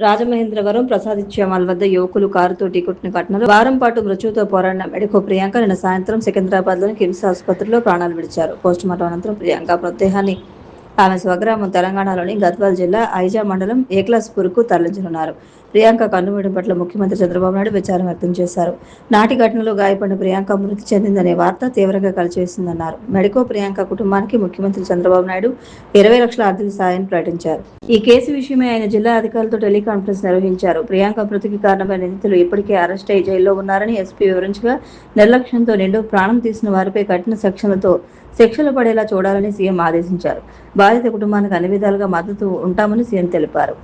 రాజమహేంద్రవరం ప్రసాదిత్యమాల్ వద్ద యువకులు కారుతో ఢీకొట్టిన ఘటనలో వారం పాటు మృత్యువుతో పోరాడిన మెడికో ప్రియాంక నిన్న సాయంత్రం సికింద్రాబాద్లోని కిమ్స్ ఆసుపత్రిలో ప్రాణాలు విడిచారు. పోస్టుమార్టం అనంతరం ప్రియాంక మృతదేహాన్ని ఆమె స్వగ్రామం తెలంగాణలోని గద్వాల్ జిల్లా ఐజా మండలం ఏక్లాస్పూర్కు తరలించనున్నారు. ప్రియాంక కన్నుమూయడం పట్ల ముఖ్యమంత్రి చంద్రబాబు నాయుడు విచారం వ్యక్తం చేశారు. నాటి ఘటనలో గాయపడిన ప్రియాంక మృతి చెందిందనే వార్త తీవ్రంగా కలిచివేసిందన్నారు. మెడికో ప్రియాంక కుటుంబానికి ముఖ్యమంత్రి చంద్రబాబు నాయుడు 20 లక్షల ఆర్థిక సాయాన్ని ప్రకటించారు. ఈ కేసు విషయమై ఆయన జిల్లా అధికారులతో టెలికాన్ఫరెన్స్ నిర్వహించారు. ప్రియాంక మృతికి కారణమైన నిందితులు ఇప్పటికే అరెస్ట్ అయి జైల్లో ఉన్నారని ఎస్పీ వివరించగా, నిర్లక్ష్యంతో నిండు ప్రాణం తీసిన వారిపై కఠిన శిక్షలతో శిక్షలు పడేలా చూడాలని సీఎం ఆదేశించారు. బాధిత కుటుంబానికి అన్ని విధాలుగా మద్దతు ఉంటామని సీఎం తెలిపారు.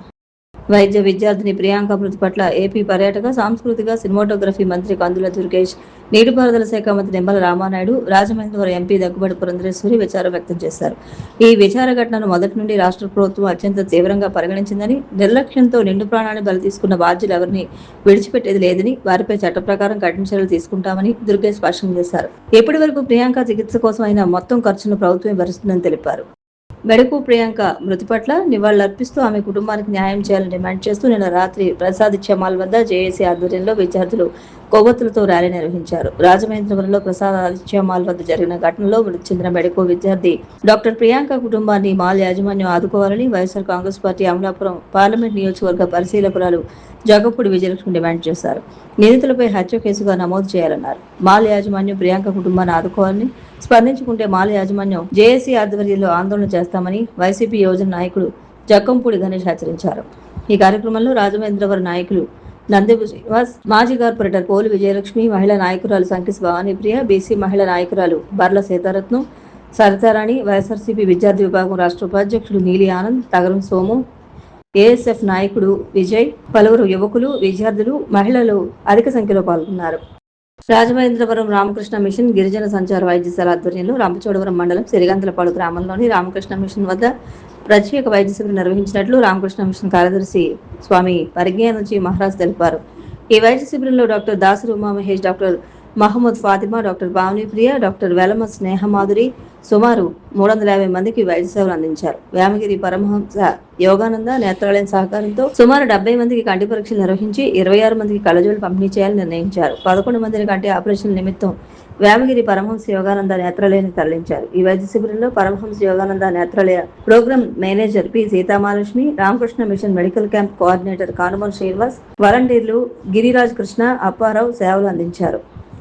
వైద్య విద్యార్థిని ప్రియాంక మృతి పట్ల ఏపీ పర్యాటక, సాంస్కృతిక, సినిమాటోగ్రఫీ మంత్రి కందుల దుర్గేష్, నీటిపారుదల శాఖ మంత్రి నిమ్మల రామానాయుడు, రాజమహేంద్రవరం ఎంపీ దగ్గుబాటి పురంధరేశ్వరి విచారం వ్యక్తం చేశారు. ఈ విచార ఘటనను మొదటి నుండి రాష్ట్ర ప్రభుత్వం అత్యంత తీవ్రంగా పరిగణించిందని, నిర్లక్ష్యంతో నిండు ప్రాణాన్ని బలి తీసుకున్న బాధ్యులు ఎవరిని విడిచిపెట్టేది లేదని, వారిపై చట్ట ప్రకారం కఠిన చర్యలు తీసుకుంటామని దుర్గేష్ స్పష్టం చేశారు. ఇప్పటి వరకు ప్రియాంక చికిత్స కోసం అయిన మొత్తం ఖర్చును ప్రభుత్వమే భరిస్తుందని తెలిపారు. మెడకు ప్రియాంక మృతి పట్ల నివాళులర్పిస్తూ ఆమె కుటుంబానికి న్యాయం చేయాలని డిమాండ్ చేస్తూ నిన్న రాత్రి ప్రసాదిత్యమాల్ వద్ద జేఏసీ ఆధ్వర్యంలో విద్యార్థులు కొవ్వొత్తులతో ర్యాలీ నిర్వహించారు. రాజమహేంద్రవరంలో ప్రసాదిత్యమాల్ వద్ద జరిగిన ఘటనలో మృతి చెందిన మెడికో విద్యార్థి డాక్టర్ ప్రియాంక కుటుంబాన్ని మాల్ యాజమాన్యం ఆదుకోవాలని వైఎస్ఆర్ కాంగ్రెస్ పార్టీ అమలాపురం పార్లమెంట్ నియోజకవర్గ పరిశీలకురాలు జగపూడి విజయలక్ష్మి డిమాండ్ చేశారు. నిందితులపై హత్య కేసుగా నమోదు చేయాలన్నారు. మాల్ యాజమాన్యం ప్రియాంక కుటుంబాన్ని ఆదుకోవాలని, స్పందించుకుంటే మాల్ యాజమాన్యం జేఏసీ ఆధ్వర్యంలో ఆందోళన చేస్తామని వైసీపీ యోజన నాయకుడు జక్కంపూడి గణేష్ హెచ్చరించారు. ఈ కార్యక్రమంలో రాజమహేంద్రవరం నాయకులు నందేపు శ్రీనివాస్, మాజీ కార్పొరేటర్ పోలు విజయలక్ష్మి, మహిళా నాయకురాలు సంకిస్ భవానీప్రియ, బీసీ మహిళా నాయకురాలు బర్ల సీతారత్నం, సరితారాణి, వైఎస్ఆర్సీపీ విద్యార్థి విభాగం రాష్ట్ర ఉపాధ్యక్షుడు నీలి ఆనంద్, తగరం సోము, ఏఎస్ఎఫ్ నాయకుడు విజయ్, పలువురు యువకులు, విద్యార్థులు, మహిళలు అధిక సంఖ్యలో పాల్గొన్నారు. రాజమహేంద్రవరం రామకృష్ణ మిషన్ గిరిజన సంచార వైద్యశాల ఆధ్వర్యంలో రామచోడవరం మండలం సిరిగంతలపాడు గ్రామంలోని రామకృష్ణ మిషన్ వద్ద ప్రత్యేక వైద్య శిబిరం నిర్వహించినట్లు రామకృష్ణ మిషన్ కార్యదర్శి స్వామి పరిజ్ఞానంజీ మహారాజ్ తెలిపారు. ఈ వైద్య శిబిరంలో doctor Dasari Umamahesh, doctor Mohammed Fatima, doctor Bhavanipriya, doctor Velama Snehamadhuri సుమారు 350 మందికి వైద్య సేవలు అందించారు. వేమగిరి పరమహంస యోగానంద నేత్రాలయం సహకారంతో సుమారు 70 మందికి కంటి పరీక్షలు నిర్వహించి 26 మందికి కళ్ళజోళ్లు పంపిణీ చేయాలని నిర్ణయించారు. 11 మందిని కంటి ఆపరేషన్ నిమిత్తం వేమగిరి పరమహంస యోగానంద నేత్రాలయాన్ని తరలించారు. ఈ వైద్య శిబిరంలో Paramahansa Yogananda Netralaya program manager P Seethamahalakshmi, Ramakrishna Mission medical camp coordinator Kanumal Srinivas, వాలంటీర్లు గిరిరాజ్ కృష్ణ, అప్పారావు సేవలు అందించారు.